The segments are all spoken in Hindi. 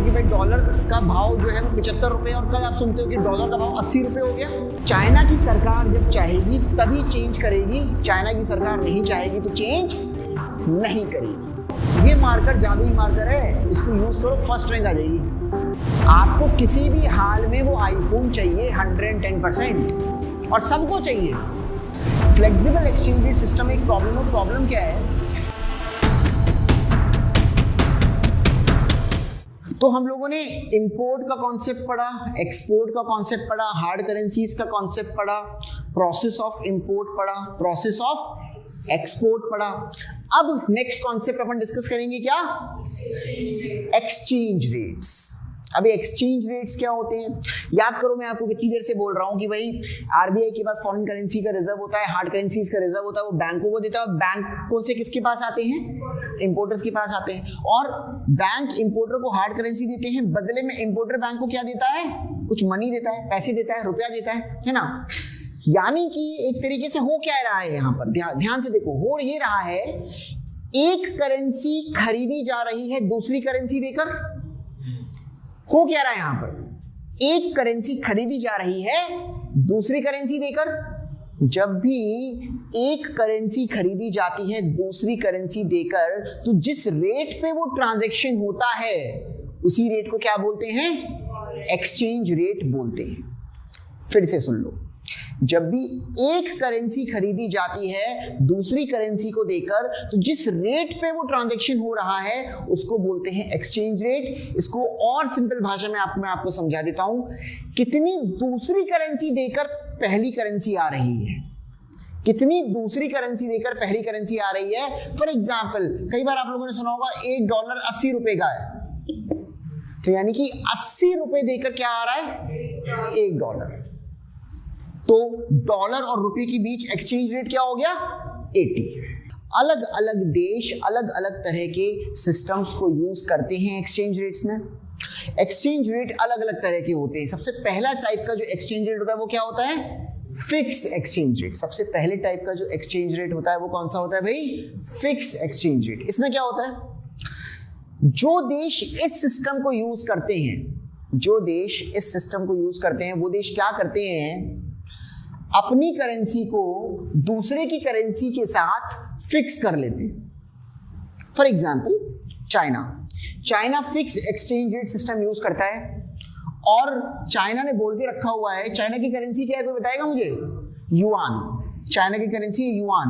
हो कि भाई डॉलर का भाव जो है वो 75 रुपए, और कल आप सुनते हो कि डॉलर का भाव 80 रुपए हो गया। चाइना की सरकार जब चाहेगी तभी चेंज करेगी, चाइना की सरकार नहीं चाहेगी तो चेंज नहीं करेगी। ये मार्कर जादुई मार्कर है, इसको यूज करो, फर्स्ट रैंक आ जाएगी। आपको किसी भी हाल में वो आईफोन चाहिए 110%, और सबको चाहिए। फ्लेक्सिबल एक्सचेंज रेट सिस्टम एक प्रॉब्लम क्या है? तो हम लोगों ने इंपोर्ट का कॉन्सेप्ट पढ़ा, एक्सपोर्ट का कॉन्सेप्ट पढ़ा, हार्ड करेंसीज का कॉन्सेप्ट पढ़ा, प्रोसेस ऑफ इंपोर्ट पढ़ा, प्रोसेस ऑफ एक्सपोर्ट पढ़ा। अब नेक्स्ट कॉन्सेप्ट अपन डिस्कस करेंगे क्या? Exchange rates. अभी एक्सचेंज रेट्स क्या होते हैं याद करो। मैं आपको कितनी देर से बोल रहा हूं कि भाई आरबीआई के पास फॉरेन करेंसी का रिजर्व होता है, हार्ड करेंसीज का रिजर्व होता है, वो बैंकों को देता है। बैंकों से किसके पास आते हैं? इंपोर्टर्स के पास आते हैं। और बैंक इंपोर्टर को हार्ड करेंसी देते हैं, बदले में इंपोर्टर बैंक को क्या देता है? कुछ मनी देता है, पैसे देता है, रुपया देता है ना। यानी कि एक तरीके से हो क्या रहा है यहाँ पर, ध्यान से देखो। हो ये रहा है, एक करेंसी खरीदी जा रही है दूसरी करेंसी देकर। हो क्या रहा है यहां पर? एक करेंसी खरीदी जा रही है दूसरी करेंसी देकर। जब भी एक करेंसी खरीदी जाती है दूसरी करेंसी देकर, तो जिस रेट पे वो ट्रांजैक्शन होता है उसी रेट को क्या बोलते हैं? एक्सचेंज रेट बोलते हैं। फिर से सुन लो, जब भी एक करेंसी खरीदी जाती है दूसरी करेंसी को देकर, तो जिस रेट पे वो ट्रांजैक्शन हो रहा है उसको बोलते हैं एक्सचेंज रेट। इसको और सिंपल भाषा में मैं आपको समझा देता हूं। कितनी दूसरी करेंसी देकर पहली करेंसी आ रही है, कितनी दूसरी करेंसी देकर पहली करेंसी आ रही है। फॉर एग्जाम्पल, कई बार आप लोगों ने सुना होगा $1 80 रुपए का है, तो यानी कि 80 रुपए देकर क्या आ रहा है? $1। तो डॉलर और रुपए के बीच एक्सचेंज रेट क्या हो गया? 80। अलग अलग देश अलग अलग तरह के सिस्टम्स को यूज करते हैं एक्सचेंज रेट्स में। एक्सचेंज रेट अलग अलग तरह के होते हैं। सबसे पहला टाइप का जो एक्सचेंज रेट होता है वो क्या होता है? Fix exchange rate. सबसे पहले टाइप का जो एक्सचेंज रेट होता है वो कौन सा होता है भाई? Fix exchange rate. इसमें क्या होता है? जो देश इस सिस्टम को यूज करते हैं, जो देश इस सिस्टम को यूज करते हैं, वो देश क्या करते हैं? अपनी करेंसी को दूसरे की करेंसी के साथ फिक्स कर लेते हैं। For example, China fix exchange rate system use करता है, और चाइना ने बोल के रखा हुआ है, चाइना की करेंसी क्या है कोई बताएगा मुझे? युआन। चाइना की करेंसी है युआन।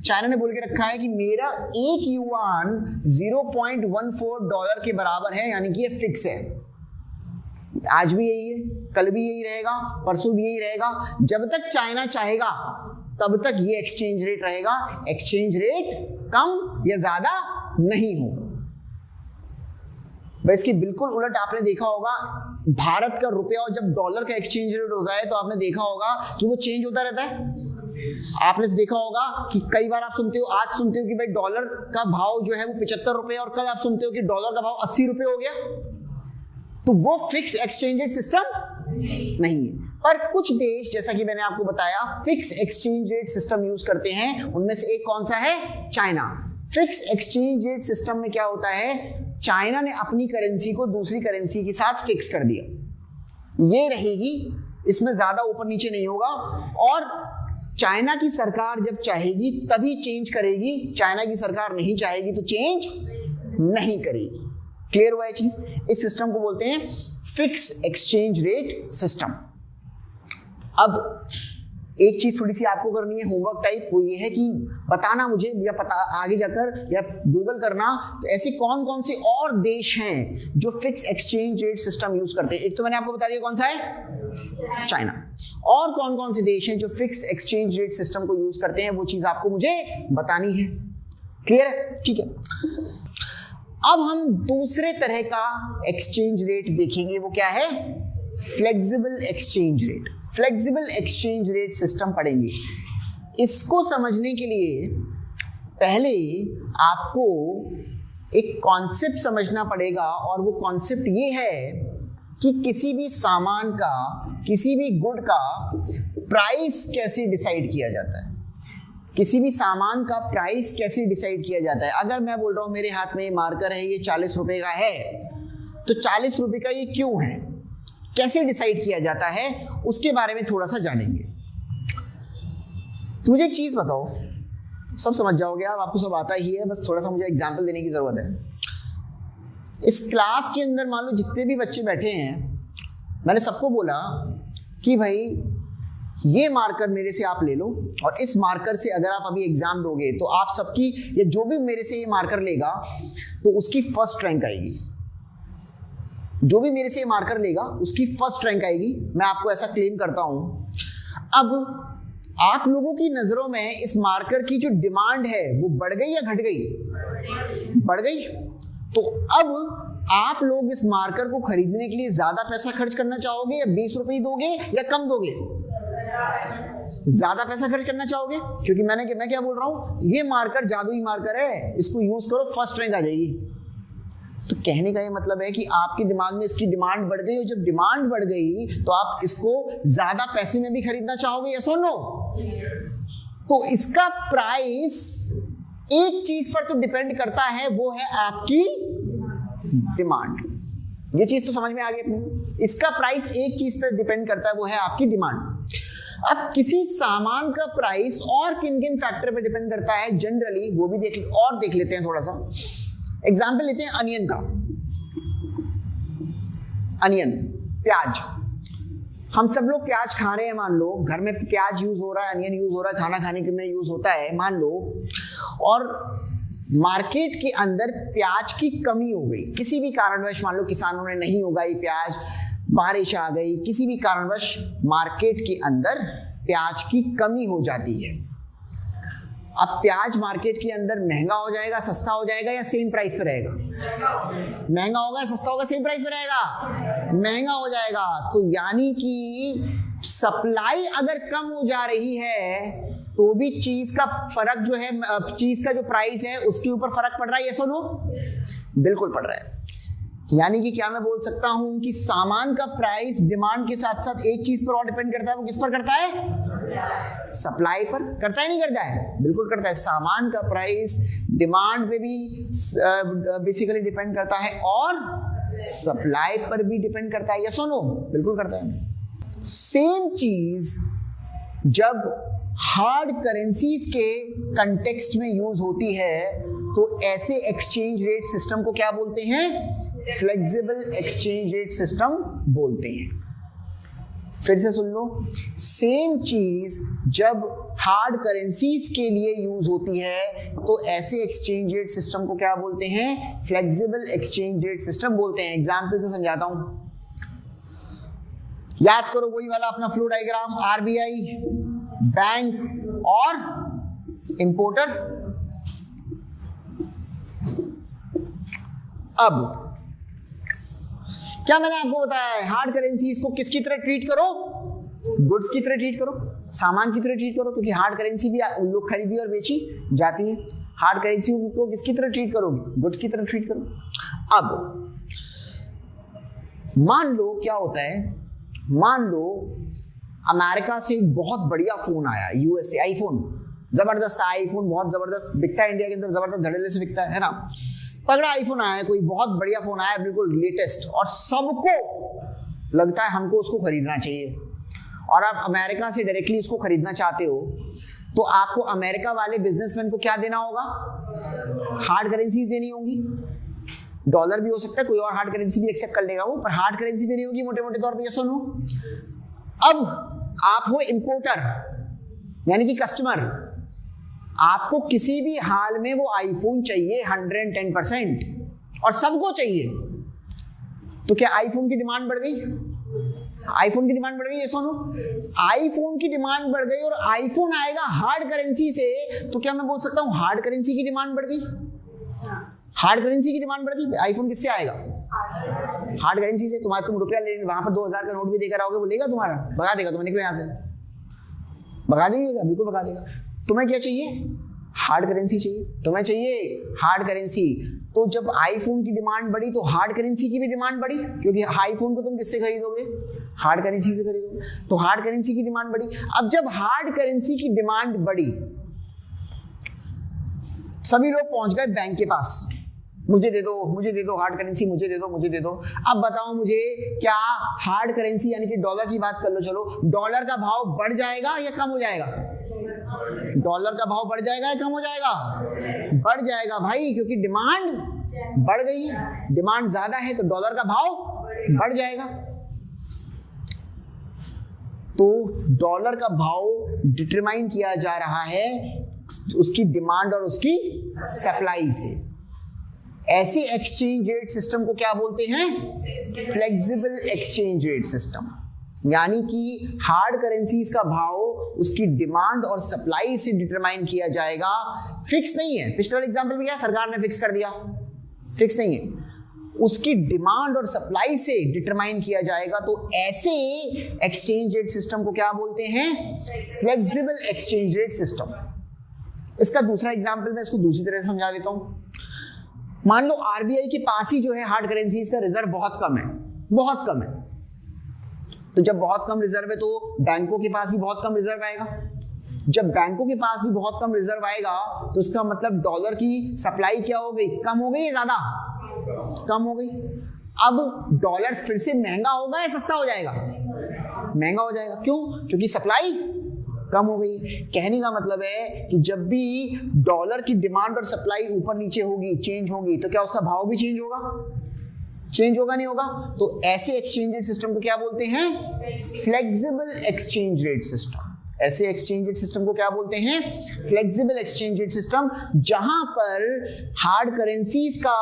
चाइना ने बोल के रखा है कि मेरा एक युआन $0.14 के बराबर है, यानी कि ये फिक्स है। आज भी यही है, कल भी यही रहेगा, परसों भी यही रहेगा। जब तक चाइना चाहेगा तब तक ये एक्सचेंज रेट रहेगा। एक्सचेंज रेट कम या ज्यादा नहीं होगा। बस इसकी बिल्कुल उलट आपने देखा होगा, भारत का रुपया और जब डॉलर का एक्सचेंज रेट होता है तो आपने देखा होगा कि वो चेंज होता रहता है। आपने देखा होगा कि कई बार आप सुनते हो, आज सुनते हो कि भाई डॉलर का भाव जो है वो 75 रुपए, और कल आप सुनते हो कि डॉलर का भाव 80 रुपए हो गया। तो वो फिक्स एक्सचेंज रेट सिस्टम नहीं है। पर कुछ देश, जैसा कि मैंने आपको बताया, fix exchange rate system use करते हैं। उनमें से एक कौन सा है? China. Fix exchange rate system में क्या होता है? चाइना ने अपनी करेंसी को दूसरी करेंसी के साथ फिक्स कर दिया, ये रहेगी, इसमें ज्यादा ऊपर नीचे नहीं होगा। और चाइना की सरकार जब चाहेगी तभी चेंज करेगी, चाइना की सरकार नहीं चाहेगी तो चेंज नहीं करेगी। क्लियर हुआ है चीज? इस सिस्टम को बोलते हैं फिक्स एक्सचेंज रेट सिस्टम। अब एक चीज थोड़ी सी आपको करनी है होमवर्क टाइप, वो ये है कि बताना मुझे, या पता आगे जाकर या गूगल करना, तो ऐसे कौन कौन से और देश हैं जो fix exchange rate system use करते हैं। एक तो मैंने आपको बता दिया कौन सा है? चाइना। और कौन कौन से देश हैं जो फिक्स एक्सचेंज रेट सिस्टम को यूज करते हैं, वो चीज आपको मुझे बतानी है। क्लियर है? ठीक है। अब हम दूसरे तरह का एक्सचेंज रेट देखेंगे, वो क्या है? Flexible exchange rate. Flexible exchange rate system पढ़ेंगे। इसको समझने के लिए पहले आपको एक कॉन्सेप्ट समझना पड़ेगा, और वो कॉन्सेप्ट ये है कि किसी भी सामान का, किसी भी गुड का प्राइस कैसे डिसाइड किया जाता है। किसी भी सामान का प्राइस कैसे डिसाइड किया जाता है। अगर मैं बोल रहा हूं मेरे हाथ में ये मार्कर है, ये 40 रुपए का है, तो 40 रुपए का ये क्यों है, कैसे डिसाइड किया जाता है, उसके बारे में थोड़ा सा जानेंगे। तो मुझे एक चीज बताओ, सब समझ जाओगे आप, आपको सब आता ही है, बस थोड़ा सा मुझे एग्जाम्पल देने की जरूरत है। इस क्लास के अंदर मान लो जितने भी बच्चे बैठे हैं, मैंने सबको बोला कि भाई ये मार्कर मेरे से आप ले लो, और इस मार्कर से अगर आप अभी एग्जाम दोगे तो आप सबकी, या जो भी मेरे से ये मार्कर लेगा तो उसकी फर्स्ट रैंक आएगी। जो भी मेरे से ये मार्कर लेगा उसकी फर्स्ट रैंक आएगी, मैं आपको ऐसा क्लेम करता हूं। अब आप लोगों की नजरों में इस मार्कर की जो डिमांड है वो बढ़ गई या घट गई? बढ़ गई। तो अब आप लोग इस मार्कर को खरीदने के लिए ज्यादा पैसा खर्च करना चाहोगे, या 20 रुपए दोगे या कम दोगे? ज्यादा पैसा खर्च करना चाहोगे, क्योंकि मैं क्या बोल रहा हूं, ये मार्कर जादुई मार्कर है, इसको यूज करो फर्स्ट रैंक आ जाएगी। तो कहने का ये मतलब है कि आपके दिमाग में इसकी डिमांड बढ़ गई, और जब डिमांड बढ़ गई तो आप इसको ज्यादा पैसे में भी खरीदना चाहोगे, यस और नो? तो इसका प्राइस एक चीज पर तो डिपेंड करता है, वो है आपकी डिमांड। ये चीज तो समझ में आ गई अपनी। इसका प्राइस एक चीज पर डिपेंड करता है, वो है आपकी डिमांड। अब किसी सामान का प्राइस और किन किन फैक्टर पर डिपेंड करता है जनरली, वो भी देख लेते हैं थोड़ा सा। एग्जाम्पल लेते हैं अनियन का। अनियन, प्याज। हम सब लोग प्याज खा रहे हैं, मान लो घर में प्याज यूज हो रहा है, अनियन यूज हो रहा है, खाना खाने के में यूज होता है मान लो, और मार्केट के अंदर प्याज की कमी हो गई किसी भी कारणवश, मान लो किसानों ने नहीं उगाई प्याज, बारिश आ गई, किसी भी कारणवश मार्केट के अंदर प्याज की कमी हो जाती है। अब प्याज मार्केट के अंदर महंगा हो जाएगा, सस्ता हो जाएगा, या सेम प्राइस पे रहेगा? महंगा होगा, सस्ता होगा, सेम प्राइस पे रहेगा? महंगा हो जाएगा। तो यानी कि सप्लाई अगर कम हो जा रही है तो भी चीज का फर्क जो है, चीज का जो प्राइस है उसके ऊपर फर्क पड़ रहा है, यस और नो? बिल्कुल पड़ रहा है। यानी कि क्या मैं बोल सकता हूं कि सामान का प्राइस डिमांड के साथ साथ एक चीज पर और डिपेंड करता है, वो किस पर करता है? सप्लाई पर। करता है नहीं करता है? बिल्कुल करता है। सामान का प्राइस डिमांड पे भी बेसिकली डिपेंड करता है, और सप्लाई पर भी डिपेंड करता है, यस और नो? बिल्कुल करता है। सेम चीज जब हार्ड करेंसीज के कंटेक्स्ट में यूज होती है तो ऐसे एक्सचेंज रेट सिस्टम को क्या बोलते हैं? फ्लेक्सिबल एक्सचेंज रेट सिस्टम बोलते हैं। फिर से सुन लो, सेम चीज जब हार्ड करेंसीज के लिए यूज होती है तो ऐसे एक्सचेंज रेट सिस्टम को क्या बोलते हैं? फ्लेक्सिबल एक्सचेंज रेट सिस्टम बोलते हैं। एग्जाम्पल से समझाता हूं, याद करो वही वाला अपना फ्लो डायग्राम, आरबीआई, बैंक और इंपोर्टर। अब क्या मैंने आपको बताया है, हार्ड करेंसीज को किसकी तरह ट्रीट करो? गुड्स की तरह ट्रीट करो, सामान की तरह ट्रीट करो, क्योंकि हार्ड करेंसी भी लोग खरीदी और बेची जाती है। हार्ड करेंसी को किसकी तरह ट्रीट करोगे? गुड्स की तरह ट्रीट करो। अब मान लो क्या होता है, मान लो अमेरिका से एक बहुत बढ़िया फोन आया, यूएसए, आईफोन, जबरदस्त आईफोन, बहुत जबरदस्त बिकता है इंडिया के अंदर, जबरदस्त धड़ल्ले से बिकता है ना, तगड़ा आईफोन आया है, कोई बहुत बढ़िया फोन आया है, बिल्कुल लेटेस्ट, और सबको लगता है हमको उसको खरीदना चाहिए, और आप अमेरिका से डायरेक्टली उसको खरीदना चाहते हो, तो आपको अमेरिका वाले बिजनेसमैन को क्या देना होगा? हार्ड करेंसीज देनी होगी। डॉलर भी हो सकता है, कोई और हार्ड करेंसी भी एक्सेप्ट कर लेगा वो, पर हार्ड करेंसी देनी होगी मोटे मोटे तौर पे, यस और नो? अब आप हो इंपोर्टर यानी कि कस्टमर, आपको किसी भी हाल में वो आईफोन चाहिए 110%, और सबको चाहिए, तो क्या आईफोन की डिमांड बढ़ गई? आईफोन की डिमांड बढ़ गई, यस और नो? आईफोन की डिमांड बढ़ गई और आईफोन आएगा हार्ड करेंसी से, तो क्या मैं बोल सकता हूं हार्ड करेंसी की डिमांड बढ़ गई? हार्ड करेंसी की डिमांड बढ़ गई। आईफोन किससे आएगा? हार्ड करेंसी से। तुम रुपया ले, वहां पर 2000 का नोट भी देकर आओगे, वो लेगा तुम्हारा? भगा देगा तुम्हें, निकलो यहां से, भगा देगा, बिल्कुल भगा देगा। तुम्हें क्या चाहिए? हार्ड करेंसी चाहिए। तुम्हें चाहिए हार्ड करेंसी, तो जब आईफोन की डिमांड बढ़ी तो हार्ड करेंसी की भी डिमांड बढ़ी, क्योंकि आईफोन को तुम किससे खरीदोगे? हार्ड करेंसी से खरीदोगे, तो हार्ड करेंसी की डिमांड बढ़ी। अब जब हार्ड करेंसी की डिमांड बढ़ी, सभी लोग पहुंच गए बैंक के पास, मुझे दे दो, मुझे दे दो हार्ड करेंसी, मुझे दे दो, मुझे दे दो। अब बताओ मुझे, क्या हार्ड करेंसी यानी कि डॉलर की बात कर लो, चलो डॉलर का भाव बढ़ जाएगा या कम हो जाएगा? डॉलर का भाव बढ़ जाएगा या कम हो जाएगा? बढ़ जाएगा भाई, क्योंकि डिमांड बढ़ गई, डिमांड ज्यादा है तो डॉलर का भाव बढ़ जाएगा। तो डॉलर का भाव डिटरमाइन किया जा रहा है उसकी डिमांड और उसकी सप्लाई से। ऐसे एक्सचेंज रेट सिस्टम को क्या बोलते हैं? Flexible exchange rate system. यानी कि हार्ड करेंसीज का भाव उसकी डिमांड और सप्लाई से डिटरमाइन किया जाएगा, फिक्स नहीं है। पिछले वाले एग्जांपल में क्या सरकार ने फिक्स कर दिया, फिक्स नहीं है, उसकी डिमांड और सप्लाई से डिटरमाइन किया जाएगा। तो ऐसे एक्सचेंज रेट सिस्टम को क्या बोलते हैं? Flexible exchange rate system. इसका दूसरा एग्जांपल मैं इसको दूसरी तरह से समझा देता हूं। मान लो आरबीआई के पास ही जो है हार्ड करेंसीज का रिजर्व बहुत कम है, बहुत कम है। तो जब बहुत कम रिजर्व है तो बैंकों के पास भी बहुत कम रिजर्व आएगा। जब बैंकों के पास भी बहुत कम रिजर्व आएगा तो इसका मतलब डॉलर की सप्लाई क्या हो गई? कम हो गई या ज्यादा? कम हो गई। अब डॉलर फिर से महंगा होगा या सस्ता हो जाएगा? महंगा हो जाएगा। क्यों? क्योंकि सप्लाई कम हो गई। कहने का मतलब है कि जब भी डॉलर की डिमांड और सप्लाई ऊपर नीचे होगी, चेंज होगी, तो क्या उसका भाव भी चेंज होगा? चेंज होगा, नहीं होगा? तो ऐसे एक्सचेंज रेट सिस्टम को क्या बोलते हैं? Flexible exchange rate system. ऐसे एक्सचेंज रेट सिस्टम को क्या बोलते हैं? फ्लेक्सिबल एक्सचेंज रेट सिस्टम, जहां पर हार्ड करेंसीज का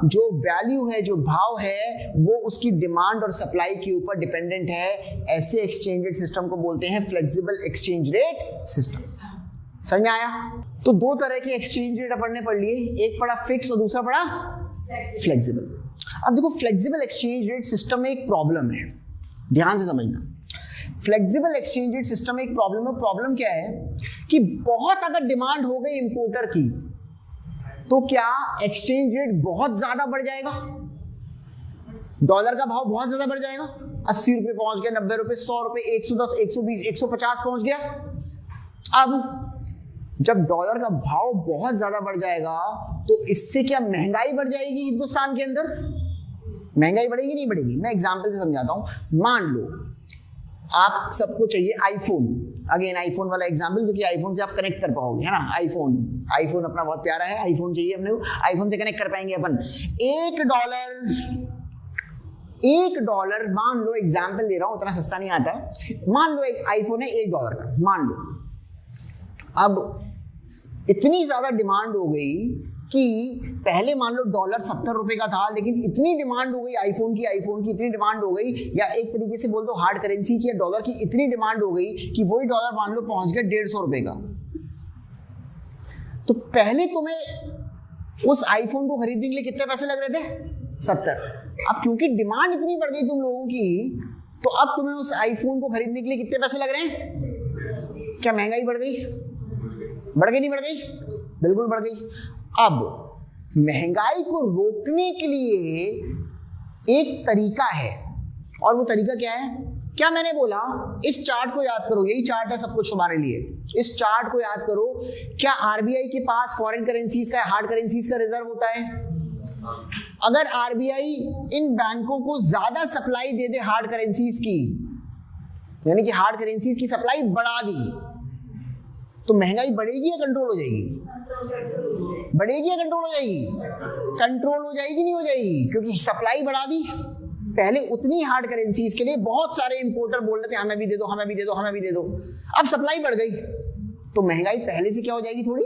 जो वैल्यू है, जो भाव है, वो उसकी डिमांड और सप्लाई के ऊपर डिपेंडेंट है। ऐसे एक्सचेंज रेट सिस्टम को बोलते हैं फ्लेक्सिबल एक्सचेंज रेट सिस्टम। समझ में आया? तो दो तरह के एक्सचेंज रेट अपन ने पढ़ लिए, एक पढ़ा फिक्स और दूसरा पढ़ा फ्लेक्सिबल। अब देखो, फ्लेक्सिबल एक्सचेंज रेट सिस्टम में एक प्रॉब्लम है, ध्यान से समझना। फ्लेक्सिबल एक्सचेंज रेट सिस्टम में एक प्रॉब्लम है। प्रॉब्लम क्या है कि बहुत अगर डिमांड हो गई इंपोर्टर की, तो क्या एक्सचेंज रेट बहुत ज्यादा बढ़ जाएगा? डॉलर का भाव बहुत ज्यादा बढ़ जाएगा, 80 रुपए पहुंच गया, 90 रुपए, 100 रुपए, 110, 120, 150 पहुंच गया। अब जब डॉलर का भाव बहुत ज्यादा बढ़ जाएगा तो इससे क्या महंगाई बढ़ जाएगी हिंदुस्तान के अंदर? महंगाई बढ़ेगी, नहीं बढ़ेगी? मैं एग्जांपल से समझाता हूं। मान लो आप सबको चाहिए आईफोन, अगेन आईफोन वाला एग्जांपल, क्योंकि आईफोन से आप कनेक्ट कर पाओगे, है ना? आईफोन अपना बहुत प्यारा है, आईफोन चाहिए अपने को, आईफोन से कनेक्ट कर पाएंगे अपन। $1 मान लो, एग्जांपल ले रहा हूं, उतना सस्ता नहीं आता है। मान लो एक आईफोन है $1 का, मान लो। अब इतनी ज्यादा डिमांड हो गई कि पहले मान लो डॉलर 70 रुपए का था, लेकिन इतनी डिमांड हो गई आईफोन की इतनी डिमांड हो गई, या एक तरीके से बोल दो हार्ड करेंसी की या डॉलर की इतनी डिमांड हो गई कि वही डॉलर मान लो पहुंच गया 150 रुपए का। तो पहले तुम्हें उस आईफोन को खरीदने के लिए कितने पैसे लग रहे थे? 70। अब क्योंकि डिमांड इतनी बढ़ गई तुम लोगों की, तो अब तुम्हें उस आईफोन को खरीदने के लिए कितने पैसे लग रहे हैं? क्या महंगाई बढ़ गई? बढ़ गई, नहीं बढ़ गई? बिल्कुल बढ़ गई। अब महंगाई को रोकने के लिए एक तरीका है, और वो तरीका क्या है? क्या मैंने बोला? इस चार्ट को याद करो, यही चार्ट है सब कुछ तुम्हारे लिए। इस चार्ट को याद करो। क्या आरबीआई के पास फॉरेन करेंसीज का, हार्ड करेंसीज का रिजर्व होता है? अगर आरबीआई इन बैंकों को ज्यादा सप्लाई दे दे हार्ड करेंसीज की, यानी कि हार्ड करेंसीज की सप्लाई बढ़ा दी, तो महंगाई बढ़ेगी या कंट्रोल हो जाएगी? बढ़ेगी या कंट्रोल हो जाएगी? कंट्रोल हो जाएगी, नहीं हो जाएगी? क्योंकि सप्लाई बढ़ा दी। पहले उतनी हार्ड करेंसीज के लिए बहुत सारे इंपोर्टर बोल रहे थे हमें भी दे दो, हमें भी दे दो, हमें भी दे दो। अब सप्लाई बढ़ गई तो महंगाई पहले से क्या हो जाएगी? थोड़ी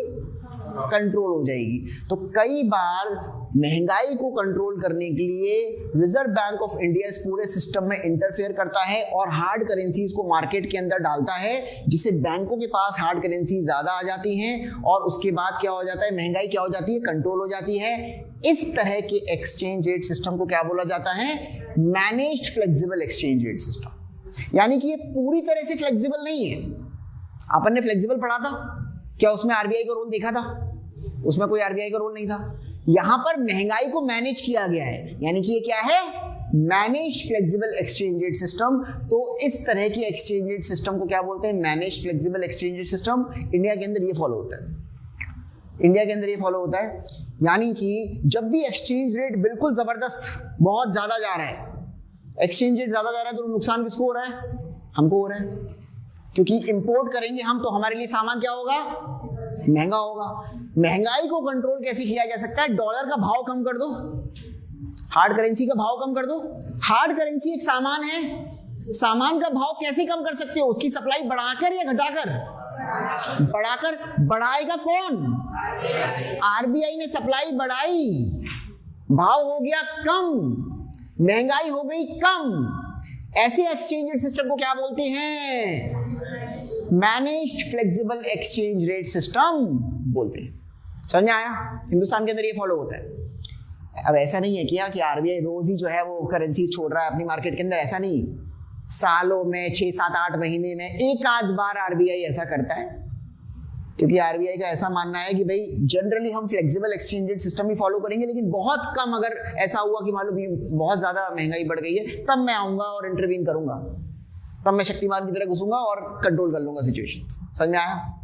कंट्रोल हो जाएगी। तो कई बार महंगाई को कंट्रोल करने के लिए रिजर्व बैंक ऑफ इंडिया इस पूरे सिस्टम में इंटरफेयर करता है और हार्ड करेंसीज को मार्केट के अंदर डालता है, जिससे बैंकों के पास हार्ड करेंसी ज्यादा आ जाती हैं और उसके बाद क्या हो जाता है? महंगाई क्या हो जाती है? कंट्रोल हो जाती है। इस तरह के एक्सचेंज रेट सिस्टम को क्या बोला जाता है? Managed flexible exchange rate system. यानी कि ये पूरी तरह से फ्लेक्सिबल नहीं है। अपन ने फ्लेक्सिबल पढ़ा था, क्या उसमें आरबीआई का रोल देखा था? उसमें कोई आरबीआई का रोल नहीं था। यहां पर महंगाई को मैनेज किया गया है, यानी कि ये क्या है? Manage flexible exchange rate system. तो इस तरह की एक्सचेंज रेट सिस्टम को क्या बोलते हैं? Manage flexible exchange rate system. India के अंदर ये फॉलो होता है। इंडिया के अंदर ये फॉलो होता है। यानी कि जब भी एक्सचेंज रेट बिल्कुल जबरदस्त बहुत ज्यादा जा रहा है, एक्सचेंज रेट ज्यादा जा रहा है, तो नुकसान किसको हो रहा है? हमको हो रहा है, क्योंकि इंपोर्ट करेंगे हम तो हमारे लिए सामान क्या होगा? महंगा होगा। महंगाई को कंट्रोल कैसे किया जा सकता है? डॉलर का भाव कम कर दो, हार्ड करेंसी का भाव कम कर दो। हार्ड करेंसी एक सामान है, सामान का भाव कैसे कम कर सकते हो? उसकी सप्लाई बढ़ाकर या घटाकर? बढ़ाकर। बढ़ाएगा कौन? आरबीआई ने सप्लाई बढ़ाई, भाव हो गया कम, महंगाई हो गई कम। ऐसे एक्सचेंज रेट सिस्टम को क्या बोलते हैं? Managed flexible exchange rate system बोलते हैं। समझ में आया? हिंदुस्तान के अंदर ये फॉलो होता है। अब ऐसा नहीं है कि आरबीआई रोज ही जो है वो करेंसी छोड़ रहा है अपनी मार्केट के अंदर, ऐसा नहीं। सालों में 6, 7, 8 महीने में एक आध बार आरबीआई ऐसा करता है, क्योंकि आरबीआई का ऐसा मानना है कि भाई जनरली हम फ्लेक्सिबल एक्सचेंज रेट सिस्टम ही फॉलो करेंगे, लेकिन बहुत कम अगर ऐसा हुआ कि मान लो बहुत ज्यादा महंगाई बढ़ गई है, तब मैं आऊंगा और इंटरवीन करूंगा, तब मैं शक्तिमान की तरह घुसूंगा और कंट्रोल कर लूंगा सिचुएशन। समझ में आया?